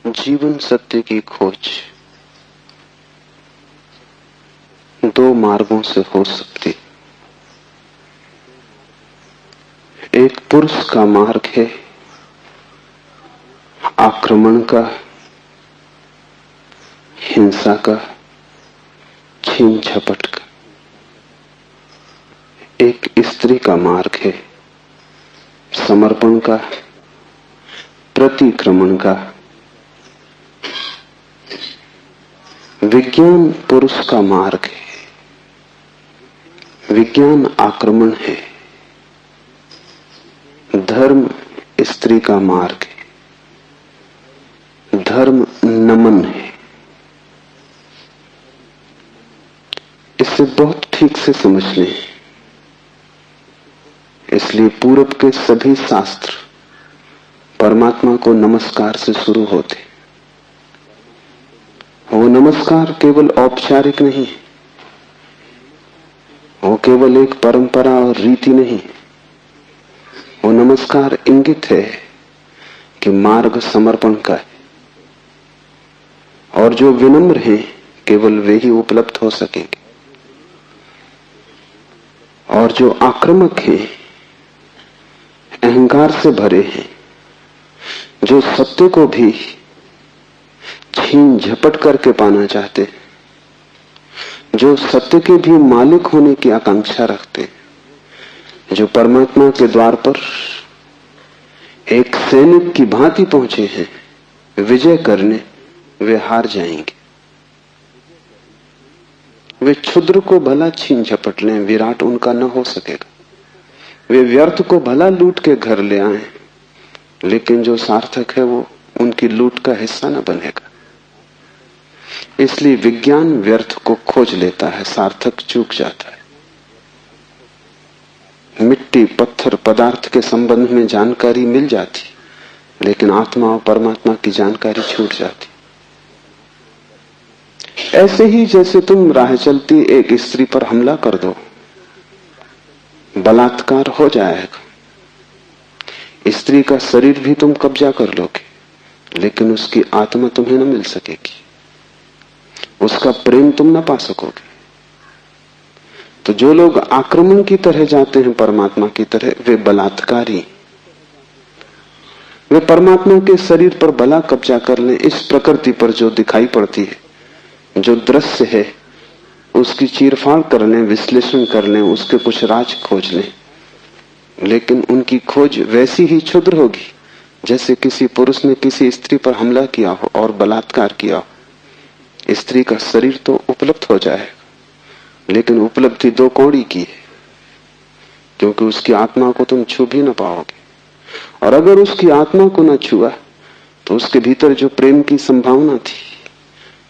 जीवन सत्य की खोज दो मार्गों से हो सकती। एक पुरुष का मार्ग है आक्रमण का, हिंसा का, छीन झपट का। एक स्त्री का मार्ग है समर्पण का, प्रतिक्रमण का। विज्ञान पुरुष का मार्ग है, विज्ञान आक्रमण है। धर्म स्त्री का मार्ग है, धर्म नमन है। इसे बहुत ठीक से समझ लें। इसलिए पूरब के सभी शास्त्र परमात्मा को नमस्कार से शुरू होते। वो नमस्कार केवल औपचारिक नहीं, वो केवल एक परंपरा और रीति नहीं। वो नमस्कार इंगित है कि मार्ग समर्पण का है, और जो विनम्र हैं केवल वे ही उपलब्ध हो सकेंगे, और जो आक्रामक हैं, अहंकार से भरे हैं, जो सत्य को भी छीन झपट करके पाना चाहते, जो सत्य के भी मालिक होने की आकांक्षा रखते, जो परमात्मा के द्वार पर एक सैनिक की भांति पहुंचे हैं विजय करने, वे हार जाएंगे। वे क्षुद्र को भला छीन झपट लें, विराट उनका न हो सकेगा। वे व्यर्थ को भला लूट के घर ले आए, लेकिन जो सार्थक है वो उनकी लूट का हिस्सा न बनेगा। इसलिए विज्ञान व्यर्थ को खोज लेता है, सार्थक चूक जाता है। मिट्टी, पत्थर, पदार्थ के संबंध में जानकारी मिल जाती, लेकिन आत्मा और परमात्मा की जानकारी छूट जाती। ऐसे ही जैसे तुम राह चलती एक स्त्री पर हमला कर दो, बलात्कार हो जाएगा। स्त्री का शरीर भी तुम कब्जा कर लोगे, लेकिन उसकी आत्मा तुम्हें न मिल सकेगी, उसका प्रेम तुम न पा सकोगे। तो जो लोग आक्रमण की तरह जाते हैं परमात्मा की तरह, वे बलात्कारी। वे परमात्मा के शरीर पर भला कब्जा कर लें, इस प्रकृति पर जो दिखाई पड़ती है, जो दृश्य है, उसकी चीरफाड़ कर लें, विश्लेषण कर लें, उसके कुछ राज खोज लें, लेकिन उनकी खोज वैसी ही क्षुद्र होगी जैसे किसी पुरुष ने किसी स्त्री पर हमला किया हो और बलात्कार किया हो। स्त्री का शरीर तो उपलब्ध हो जाएगा, लेकिन उपलब्धि दो कौड़ी की है, क्योंकि उसकी आत्मा को तुम छू भी न पाओगे। और अगर उसकी आत्मा को न छुआ तो उसके भीतर जो प्रेम की संभावना थी,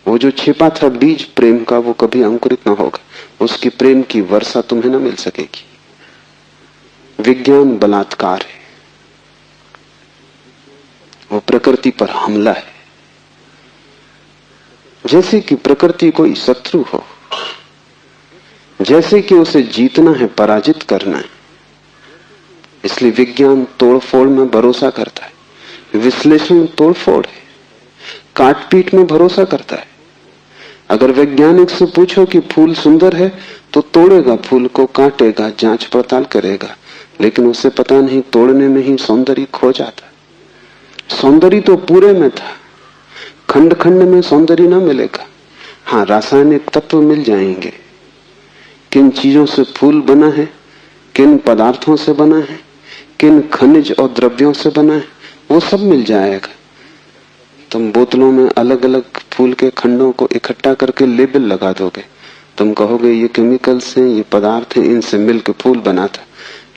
वो जो छिपा था बीज प्रेम का, वो कभी अंकुरित न होगा। उसकी प्रेम की वर्षा तुम्हें न मिल सकेगी। विज्ञान बलात्कार है, वो प्रकृति पर हमला है। जैसे कि प्रकृति कोई शत्रु हो, जैसे कि उसे जीतना है, पराजित करना है। इसलिए विज्ञान तोड़फोड़ में भरोसा करता है, विश्लेषण तोड़फोड़ है, काटपीट में भरोसा करता है। अगर वैज्ञानिक से पूछो कि फूल सुंदर है, तो तोड़ेगा फूल को, काटेगा, जांच पड़ताल करेगा, लेकिन उसे पता नहीं तोड़ने में ही सौंदर्य खो जाता। सौंदर्य तो पूरे में था, खंड खंड में सौंदर्य न मिलेगा। हाँ, रासायनिक तत्व मिल जाएंगे। किन चीजों से फूल बना है, किन पदार्थों से बना है, किन खनिज और द्रव्यों से बना है, वो सब मिल जाएगा। तुम बोतलों में अलग अलग फूल के खंडों को इकट्ठा करके लेबल लगा दोगे, तुम कहोगे ये केमिकल्स हैं, ये पदार्थ हैं, इनसे मिलकर फूल बना था।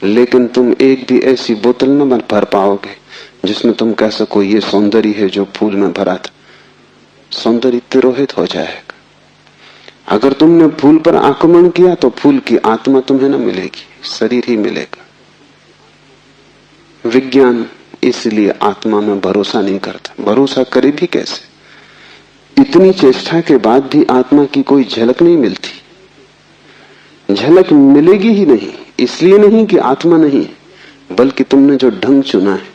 लेकिन तुम एक भी ऐसी बोतल न भर पाओगे जिसमें तुम कह सको ये सौंदर्य है जो फूल में भरा था। सौंदर्य तिरोहित हो जाएगा। अगर तुमने फूल पर आक्रमण किया तो फूल की आत्मा तुम्हें न मिलेगी, शरीर ही मिलेगा। विज्ञान इसलिए आत्मा में भरोसा नहीं करता। भरोसा करे भी कैसे? इतनी चेष्टा के बाद भी आत्मा की कोई झलक नहीं मिलती। झलक मिलेगी ही नहीं, इसलिए नहीं कि आत्मा नहीं है, बल्कि तुमने जो ढंग चुना है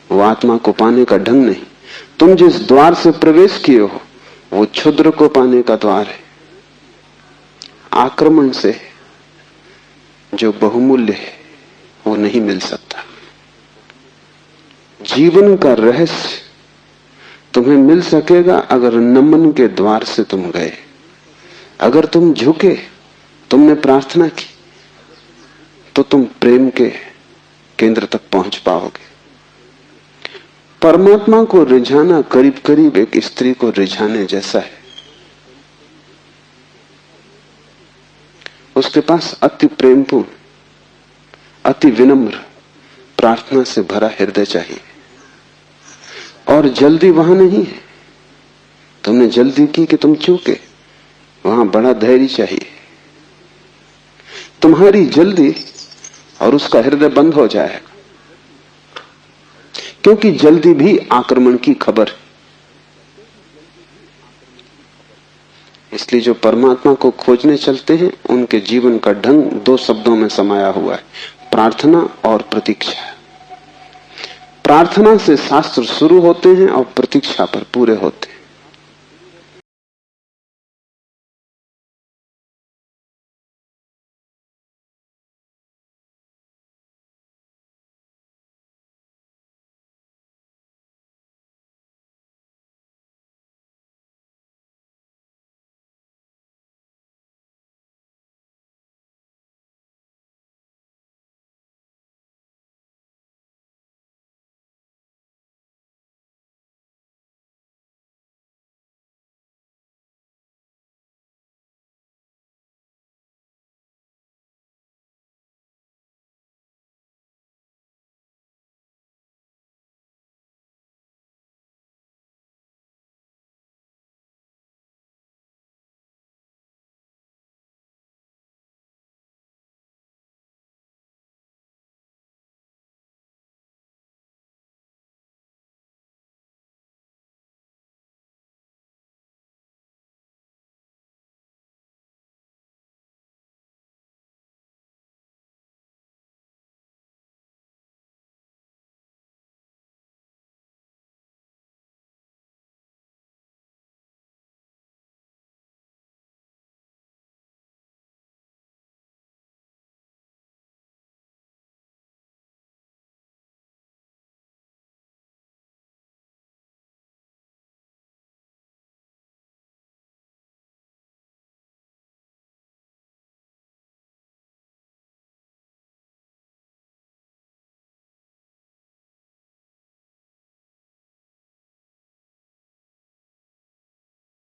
वो आत्मा को पाने का ढंग नहीं। तुम जिस द्वार से प्रवेश किए हो वो क्षुद्र को पाने का द्वार है। आक्रमण से जो बहुमूल्य है वो नहीं मिल सकता। जीवन का रहस्य तुम्हें मिल सकेगा अगर नमन के द्वार से तुम गए, अगर तुम झुके, तुमने प्रार्थना की, तो तुम प्रेम के केंद्र तक पहुंच पाओगे। परमात्मा को रिझाना करीब करीब एक स्त्री को रिझाने जैसा है। उसके पास अति प्रेमपूर्ण, अति विनम्र, प्रार्थना से भरा हृदय चाहिए। और जल्दी वहां नहीं है। तुमने जल्दी की कि तुम चूके, वहां बड़ा धैर्य चाहिए। तुम्हारी जल्दी और उसका हृदय बंद हो जाएगा, क्योंकि जल्दी भी आक्रमण की खबर है। इसलिए जो परमात्मा को खोजने चलते हैं उनके जीवन का ढंग दो शब्दों में समाया हुआ है, प्रार्थना और प्रतीक्षा। प्रार्थना से शास्त्र शुरू होते हैं और प्रतीक्षा पर पूरे होते हैं।